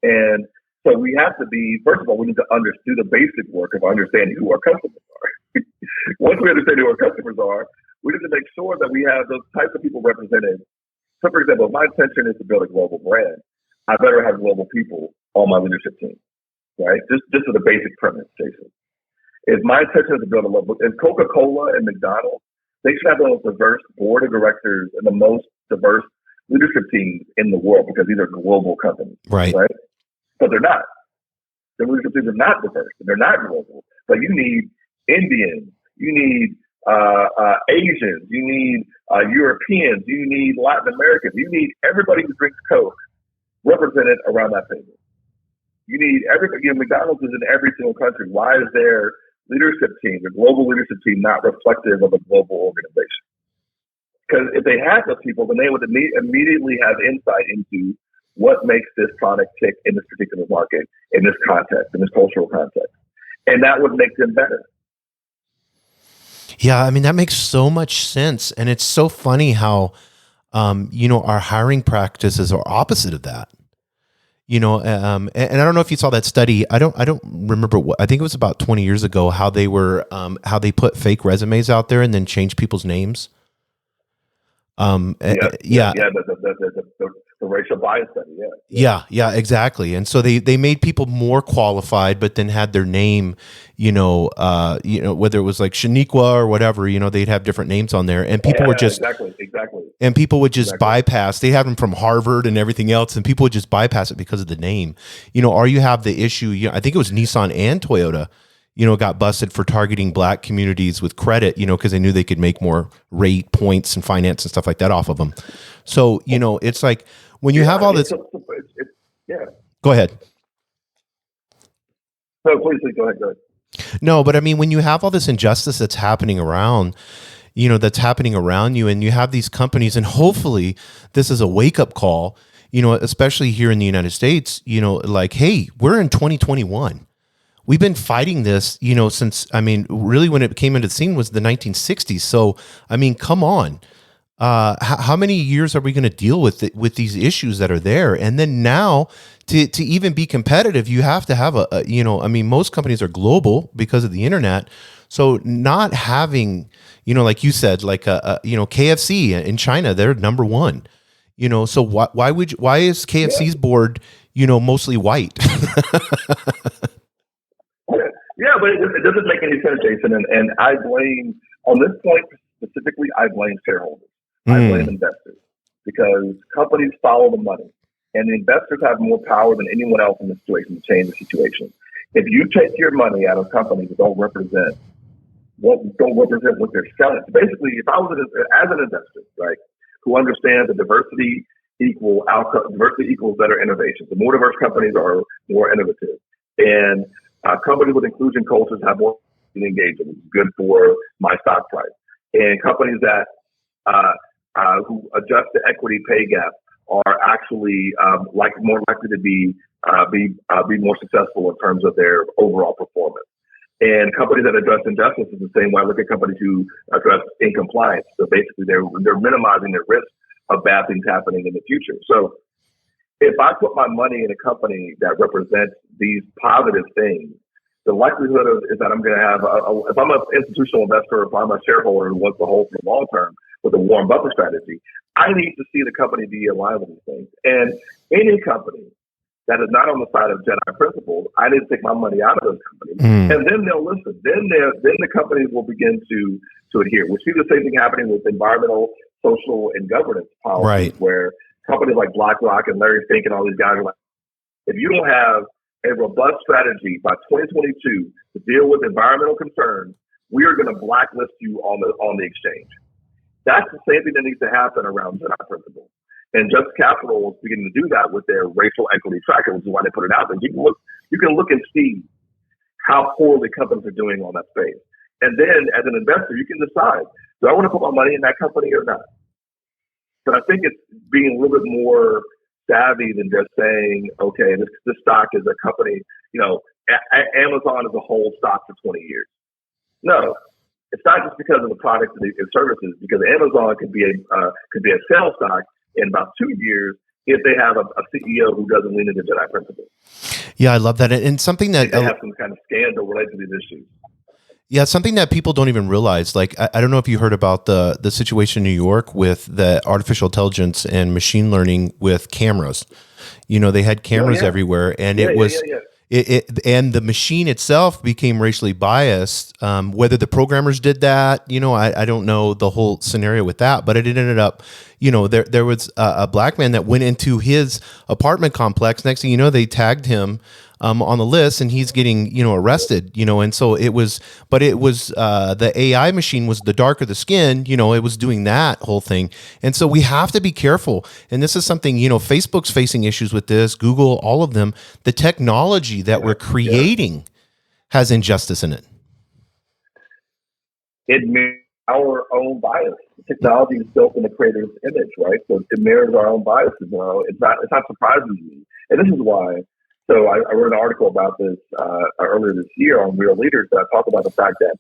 And so we have to be, first of all, we need to do the basic work of understanding who our customers are. Once we understand who our customers are, we need to make sure that we have those types of people represented. So, for example, if my intention is to build a global brand, I better have global people on my leadership team, right? Just as a basic premise, Jason. If my intention is to build a global, and Coca-Cola and McDonald's, they should have the most diverse board of directors and the most diverse leadership teams in the world because these are global companies, right? But they're not. Their leadership teams are not diverse. They're not global. But you need Indians, you need Asians, you need Europeans, you need Latin Americans, you need everybody who drinks Coke represented around that table. You need everybody. McDonald's is in every single country. Why is their leadership team, the global leadership team, not reflective of a global organization? Because if they had those people, then they would immediately have insight into what makes this product tick in this particular market, in this context, in this cultural context. And that would make them better. Yeah, I mean, that makes so much sense. And it's so funny how, our hiring practices are opposite of that. And I don't know if you saw that study. I don't remember I think it was about 20 years ago, how they put fake resumes out there and then changed people's names. The racial bias study, yeah, exactly. And so they made people more qualified, but then had their name, whether it was like Shaniqua or whatever, they'd have different names on there, and people were just exactly, and people would just bypass. They had them from Harvard and everything else, and people would just bypass it because of the name, or you have the issue. I think it was Nissan and Toyota. Got busted for targeting black communities with credit, because they knew they could make more rate points and finance and stuff like that off of them. So, it's like when you have all this. Go ahead. No, please go ahead. No, but I mean, when you have all this injustice that's happening around, you, and you have these companies, and hopefully this is a wake up call, especially here in the United States, like, hey, we're in 2021. We've been fighting this, since, really when it came into the scene was the 1960s. So, come on. How many years are we going to deal with these issues that are there? And then now to even be competitive, you have to have most companies are global because of the internet. So not having, like you said, like, KFC in China, they're number one, so why is KFC's board, mostly white? Yeah, but it doesn't make any sense, Jason. And I blame, on this point specifically, I blame shareholders. I blame investors because companies follow the money, and the investors have more power than anyone else in the situation to change the situation. If you take your money out of companies that don't represent what they're selling, so basically, if I was as an investor, right, who understands that diversity equals better innovation. The more diverse companies are more innovative, and companies with inclusion cultures have more engagement, which is good for my stock price. And companies that who adjust the equity pay gap are actually more likely to be more successful in terms of their overall performance. And companies that address injustice is the same way. I look at companies who address incompliance. So basically, they're minimizing their risk of bad things happening in the future. So if I put my money in a company that represents these positive things, the likelihood is that I'm going to have, if I'm an institutional investor, if I'm a shareholder who wants to hold for the long term with a Warren Buffett strategy, I need to see the company be aligned with these things. And any company that is not on the side of JEDI principles, I need to take my money out of those companies. And then they'll listen. Then the companies will begin to adhere. We see the same thing happening with environmental, social, and governance policies, where companies like BlackRock and Larry Fink and all these guys are like, if you don't have a robust strategy by 2022 to deal with environmental concerns, we are going to blacklist you on the exchange. That's the same thing that needs to happen around JEDI principles. And Just Capital is beginning to do that with their racial equity tracker, which is why they put it out there. You can look and see how poorly companies are doing on that space. And then as an investor, you can decide, do I want to put my money in that company or not? But I think it's being a little bit more savvy than just saying, okay, this stock is a company, Amazon is a whole stock for 20 years. No, it's not just because of the products and services, because Amazon could be a sales stock in about 2 years if they have a CEO who doesn't lean into JEDI principles. Yeah, I love that. And something that they have some kind of scandal related to these issues. Yeah, something that people don't even realize. Like, I don't know if you heard about the situation in New York with the artificial intelligence and machine learning with cameras. They had cameras everywhere, and and the machine itself became racially biased. Whether the programmers did that, I don't know the whole scenario with that, but it ended up, there was a black man that went into his apartment complex. Next thing you know, they tagged him on the list, and he's getting, arrested, and so it was the AI machine was the darker the skin, it was doing that whole thing. And so we have to be careful. And this is something, Facebook's facing issues with this, Google, all of them. The technology that we're creating has injustice in it. It mirrors our own bias. The technology is built in the creator's image, right? So it mirrors our own biases. It's not surprising to me. And this is why. So I wrote an article about this earlier this year on Real Leaders that I talk about the fact that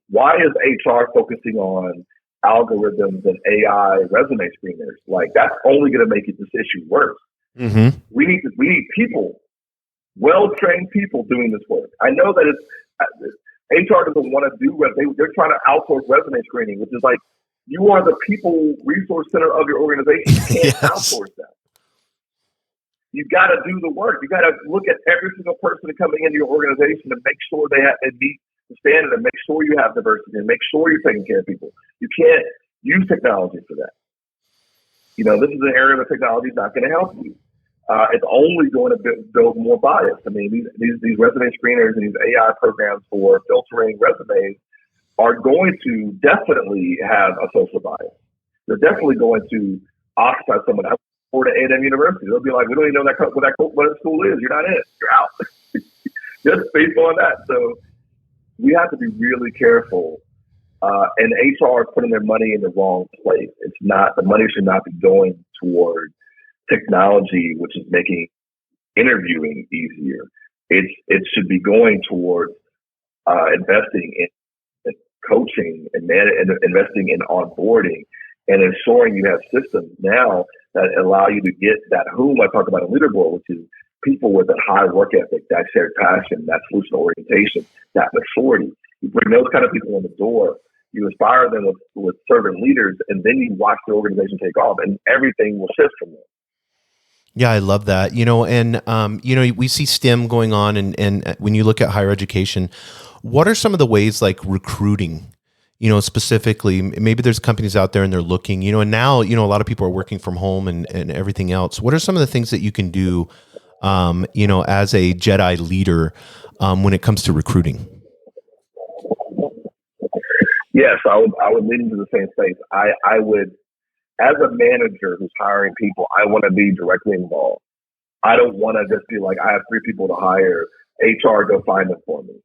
why is HR focusing on algorithms and AI resume screeners? Like, that's only going to make this issue worse. Mm-hmm. We need people, well-trained people doing this work. I know that HR doesn't want to do they're trying to outsource resume screening, which is like, you are the people resource center of your organization. You can't outsource that. You got to do the work. You got to look at every single person coming into your organization and make sure they meet the standard, and make sure you have diversity, and make sure you're taking care of people. You can't use technology for that. This is an area where technology is not going to help you. It's only going to build more bias. I mean, these resume screeners and these AI programs for filtering resumes are going to definitely have a social bias. They're definitely going to ostracize someone else. Florida A&amp University, they'll be like, we don't even know what that school is. You're not in it. You're out. Just based on that. So we have to be really careful. And HR is putting their money in the wrong place. The money should not be going toward technology, which is making interviewing easier. It should be going towards investing in coaching and investing in onboarding and ensuring you have systems now that allow you to get that whom I talked about in leaderboard, which is people with a high work ethic, that shared passion, that solution orientation, that maturity. You bring those kind of people in the door, you inspire them with servant leaders, and then you watch the organization take off, and everything will shift from there. Yeah, I love that. And we see STEM going on, and when you look at higher education, what are some of the ways, like recruiting? Specifically, maybe there's companies out there and they're looking, and now, a lot of people are working from home and everything else. What are some of the things that you can do, as a JEDI leader, when it comes to recruiting? Yes, I would lead into the same space. I would, as a manager who's hiring people, I want to be directly involved. I don't want to just be like, I have 3 people to hire, HR, go find them for me.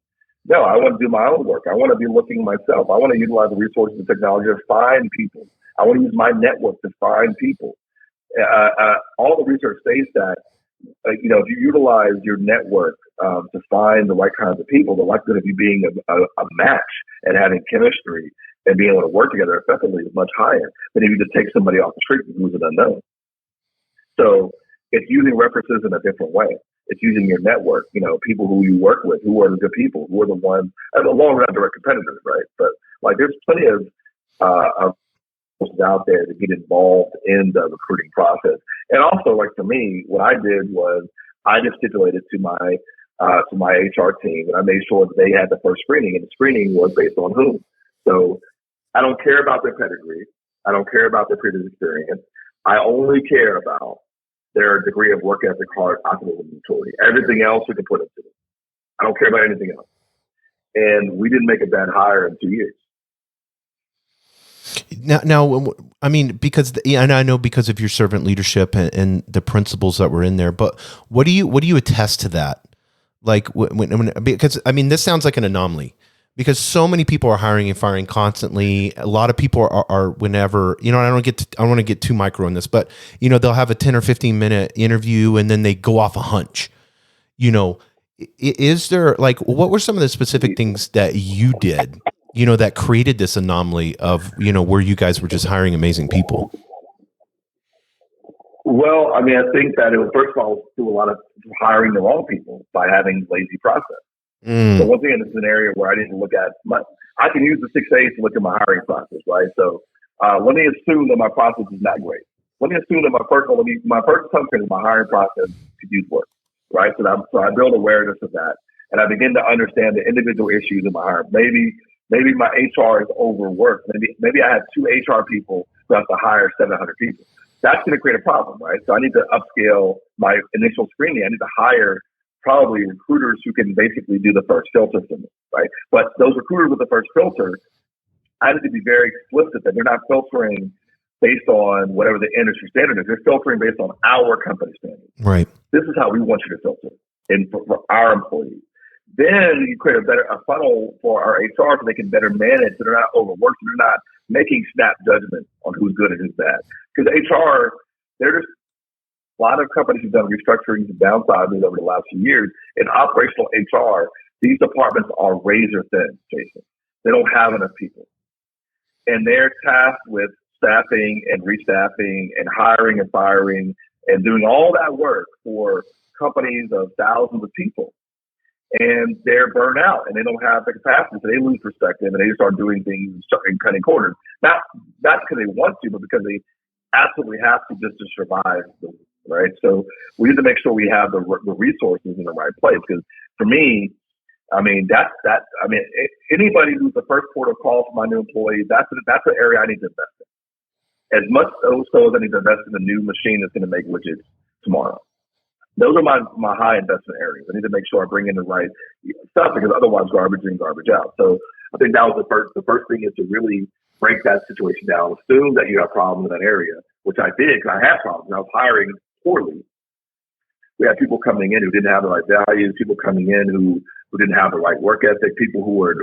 No, I want to do my own work. I want to be looking myself. I want to utilize the resources and technology to find people. I want to use my network to find people. All the research says that, if you utilize your network to find the right kinds of people, the likelihood of you being a match and having chemistry and being able to work together effectively is much higher than if you just take somebody off the street who's an unknown. So it's using references in a different way. It's using your network, people who you work with, who are the good people, who are the ones, and along with direct competitors, right? But there's plenty of out there to get involved in the recruiting process. And also, for me, what I did was I just stipulated to my HR team, and I made sure that they had the first screening, and the screening was based on whom. So I don't care about their pedigree. I don't care about their previous experience. I only care about their degree of work ethic, heart, optimism, and maturity. Everything else we can put into it. I don't care about anything else. And we didn't make a bad hire in 2 years. Now, I mean, and I know because of your servant leadership and the principles that were in there, but what do you attest to that? Like because I mean, this sounds like an anomaly because so many people are hiring and firing constantly. A lot of people are whenever, I don't want to get too micro in this, but they'll have a 10 or 15 minute interview and then they go off a hunch. Is there what were some of the specific things that you did, that created this anomaly of, where you guys were just hiring amazing people? Well, I mean, I think that it was, first of all, through a lot of hiring the wrong people by having lazy process. So once again, this is an area where I didn't look at much. I can use the 6 A's to look at my hiring process, right? So let me assume that my process is not great. Let me assume that my first assumption is my hiring process could use work, right? So I build awareness of that, and I begin to understand the individual issues in my hiring. Maybe my HR is overworked. Maybe I have 2 HR people who have to hire 700 people. That's going to create a problem, right? So I need to upscale my initial screening. I need to hire probably recruiters who can basically do the first filter for me, right? But those recruiters with the first filter, I need to be very explicit that they're not filtering based on whatever the industry standard is. They're filtering based on our company standards. Right. This is how we want you to filter for our employees. Then you create a funnel for our HR so they can better manage, so they're not overworked, so they're not making snap judgments on who's good and who's bad. Because HR, there's a lot of companies who've done restructurings and downsizing over the last few years. In operational HR, these departments are razor thin, Jason. They don't have enough people. And they're tasked with staffing and restaffing and hiring and firing and doing all that work for companies of thousands of people. And they're burnt out and they don't have the capacity. So they lose perspective and they start doing things and cutting corners. Not because they want to, but because they absolutely have to just to survive, right? So we need to make sure we have the resources in the right place. Because for me, I mean, anybody who's the first port of call for my new employees, that's an area I need to invest in. As much so as I need to invest in a new machine that's going to make widgets tomorrow. Those are my high investment areas. I need to make sure I bring in the right stuff because otherwise garbage in, garbage out. So I think that was the first thing is to really break that situation down. Assume that you have problems in that area, which I did because I had problems. I was hiring poorly. We had people coming in who didn't have the right values, people coming in who didn't have the right work ethic, people who were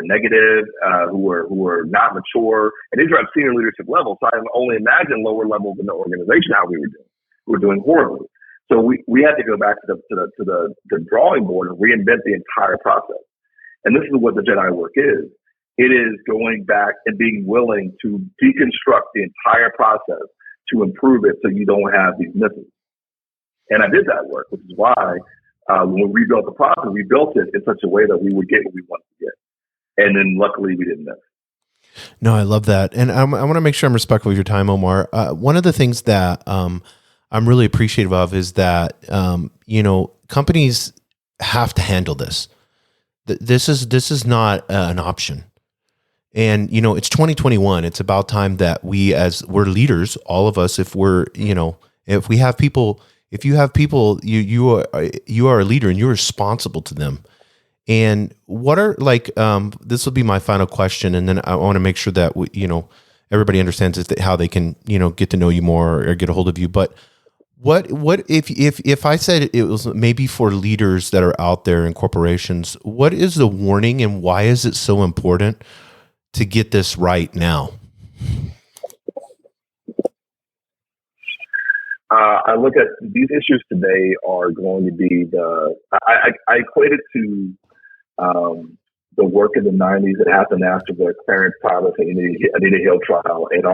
negative, who were not mature. And these are at senior leadership levels. So I can only imagine lower levels in the organization how we were doing. We were doing horribly. So we had to go back to the drawing board and reinvent the entire process. And this is what the JEDI work is. It is going back and being willing to deconstruct the entire process to improve it so you don't have these misses. And I did that work, which is why when we rebuilt the process, we built it in such a way that we would get what we wanted to get. And then luckily we didn't miss. No, I love that. And I want to make sure I'm respectful of your time, Omar. One of the things that I'm really appreciative of is that, companies have to handle this. This is not an option. And, it's 2021. It's about time that we're leaders, all of us, if you have people, you are a leader and you're responsible to them. And what are this will be my final question. And then I want to make sure that everybody understands how they can, get to know you more or get a hold of you. But what if I said it was maybe for leaders that are out there in corporations, what is the warning and why is it so important to get this right now? I look at these issues today are going to be I equate it to the work in the 90s that happened after the Clarence Thomas and Anita Hill trial, and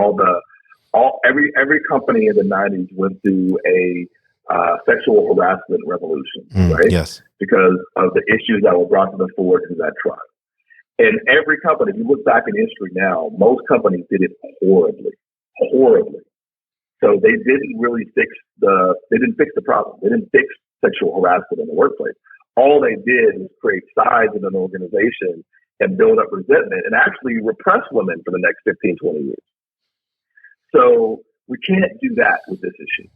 every company in the 90s went through a sexual harassment revolution, right? Yes. Because of the issues that were brought to the fore through that trial. And every company, if you look back in history now, most companies did it horribly. So they didn't really fix the problem. They didn't fix sexual harassment in the workplace. All they did was create sides in an organization and build up resentment and actually repress women for the next 15, 20 years. So We can't do that with this issue.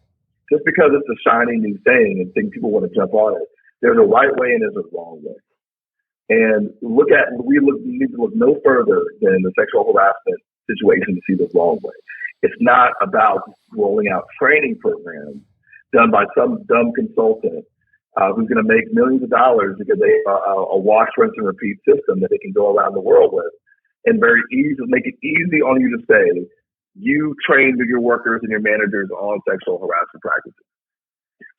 Just because it's a shiny new thing and think people want to jump on it, there's a right way and there's a wrong way. And we need to look no further than the sexual harassment situation to see the wrong way. It's not about rolling out training programs done by some dumb consultant who's going to make millions of dollars because they have a wash, rinse, and repeat system that they can go around the world with, and make it easy on you to say, you train your workers and your managers on sexual harassment practices.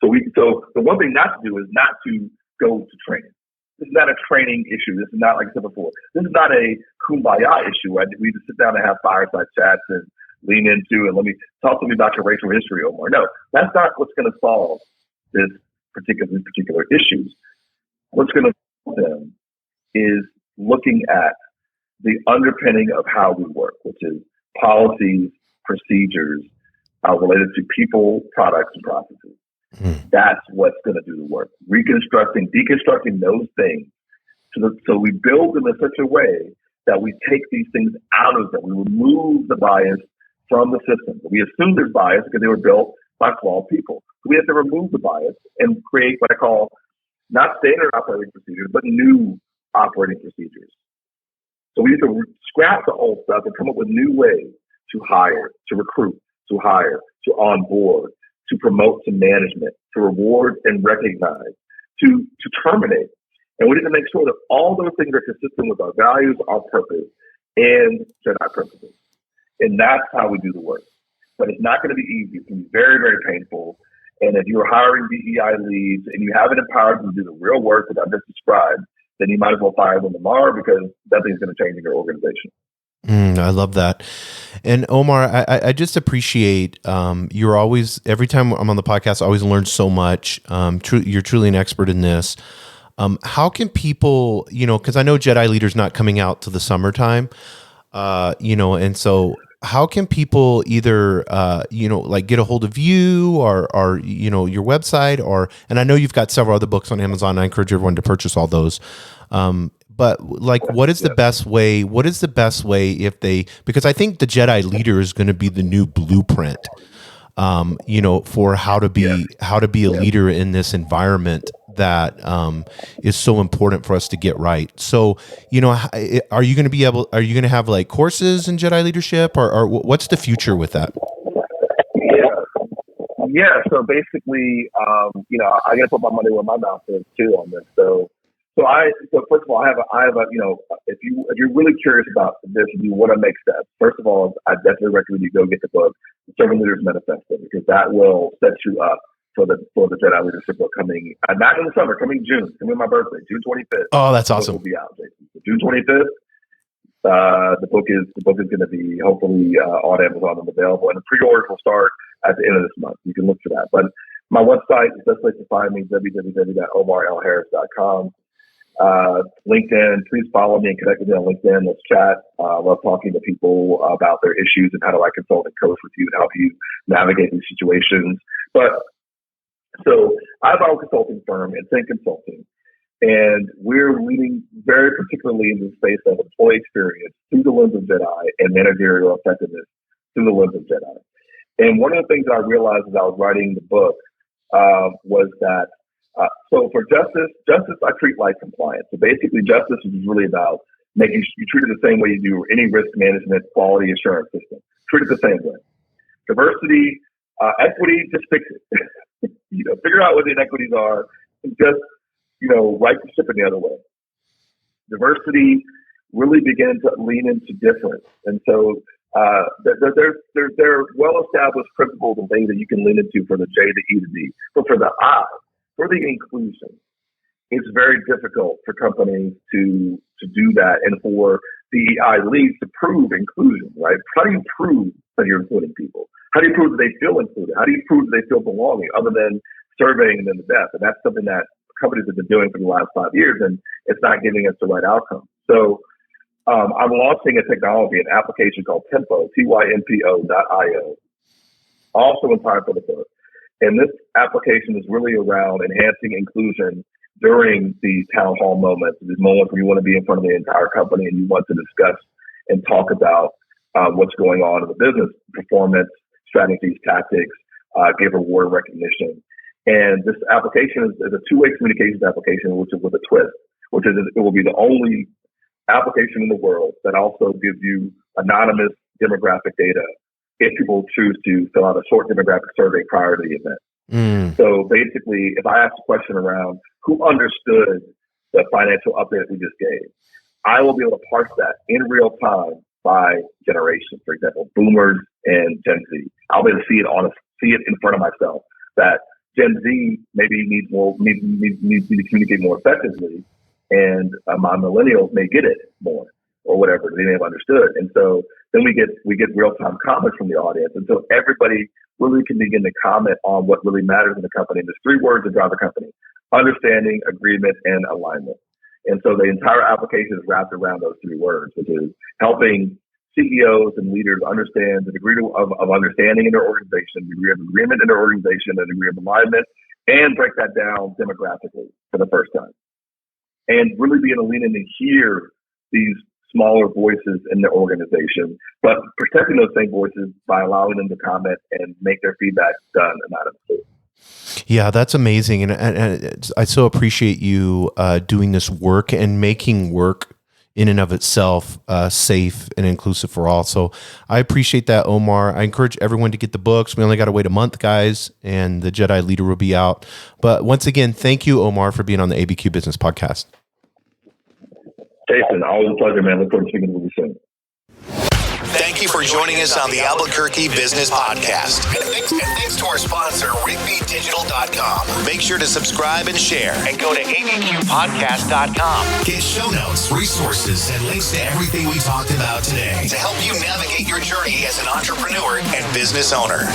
So the one thing not to do is not to go to training. This is not a training issue. This is not, like I said before, this is not a kumbaya issue. Right? We just sit down and have fireside chats and lean into and let me talk to me about your racial history, Omar. No, that's not what's going to solve these particular issues. What's going to solve them is looking at the underpinning of how we work, which is policies, procedures related to people, products, and processes. That's what's going to do the work. Deconstructing those things so we build them in such a way that we take these things out of them. We remove the bias from the system. We assume there's bias because they were built by flawed people. So we have to remove the bias and create what I call not standard operating procedures, but new operating procedures. So we need to scrap the old stuff and come up with new ways to hire, to recruit, to hire, to onboard, to promote to management, to reward and recognize, to terminate. And we need to make sure that all those things are consistent with our values, our purpose, and JEDI purposes. And that's how we do the work. But it's not going to be easy. It's going to be very, very painful. And if you're hiring DEI leads and you haven't empowered them to do the real work that I've just described, then you might as well fire them tomorrow because nothing's going to change in your organization. I love that. And Omar, I just appreciate you're always, every time I'm on the podcast, I always learn so much. You're truly an expert in this. How can people, because I know JEDI Leader's not coming out to the summertime, and so how can people either, like get a hold of you or your website and I know you've got several other books on Amazon. I encourage everyone to purchase all those. But like, what is the best way? What is the best way because I think the JEDI Leader is going to be the new blueprint, for how to be a leader in this environment that is so important for us to get right. So, are you going to have like courses in JEDI leadership or what's the future with that? Yeah. So basically, I got to put my money where my mouth is too on this. So first of all, I have if you're really curious about this and you want to make steps, first of all, I definitely recommend you go get the book, The Servant Leader's Manifesto, because that will set you up for the JEDI Leadership book coming, not in the summer, coming June, coming my birthday, June 25th. Oh, that's awesome. It will be out, Jason. So June 25th. The book is going to be hopefully on Amazon and available, and the pre-orders will start at the end of this month. You can look for that. But my website is the best place to find me, www.omarlharris.com. LinkedIn, please follow me and connect with me on LinkedIn. Let's chat. I love talking to people about their issues and how do I consult and coach with you and help you navigate these situations. But so I have my own consulting firm, Think Consulting, and we're leading very particularly in the space of employee experience through the lens of JEDI and managerial effectiveness through the lens of JEDI. And one of the things that I realized as I was writing the book was that so for justice I treat like compliance. So basically justice is really about making you treat it the same way you do any risk management quality assurance system. Treat it the same way. Diversity, equity, just fix it. Figure out what the inequities are and just, right the ship in the other way. Diversity really began to lean into difference. And so there are well-established principles and things that you can lean into for the J, the E, the D. But for the I, for the inclusion, it's very difficult for companies to do that and for DEI leads to prove inclusion, right? How do you prove that you're including people? How do you prove that they feel included? How do you prove that they feel belonging other than surveying them to death? And that's something that companies have been doing for the last 5 years, and it's not giving us the right outcome. So I'm launching a technology, an application called Tempo, TYMPO.io, also in time for the book. And this application is really around enhancing inclusion during these town hall moments, these moments where you want to be in front of the entire company and you want to discuss and talk about what's going on in the business, performance, strategies, tactics, give reward recognition. And this application is a two-way communications application, which is with a twist, which is it will be the only application in the world that also gives you anonymous demographic data if people choose to fill out a short demographic survey prior to the event. So basically, if I ask a question around who understood the financial update we just gave, I will be able to parse that in real time by generation. For example, boomers and Gen Z. I'll be able to see it in front of myself that Gen Z maybe needs me to communicate more effectively, and my millennials may get it more or whatever they may have understood. And so then we get real time comments from the audience, and so everybody really can begin to comment on what really matters in the company. And there's three words that drive the company: understanding, agreement, and alignment. And so the entire application is wrapped around those three words, which is helping CEOs and leaders understand the degree of understanding in their organization, the degree of agreement in their organization, the degree of alignment, and break that down demographically for the first time. And really being able to lean in and hear these smaller voices in their organization, but protecting those same voices by allowing them to comment and make their feedback done anonymously. Yeah, that's amazing. And I so appreciate you doing this work and making work in and of itself safe and inclusive for all. So I appreciate that, Omar. I encourage everyone to get the books. We only got to wait a month, guys, and the JEDI Leader will be out. But once again, thank you, Omar, for being on the ABQ Business Podcast. Jason, always a pleasure, man. Look forward to speaking with you soon. Thank you for joining us on the Albuquerque Business Podcast. And thanks to our sponsor, RigbyDigital.com. Make sure to subscribe and share. And go to abqpodcast.com. Get show notes, resources, and links to everything we talked about today to help you navigate your journey as an entrepreneur and business owner.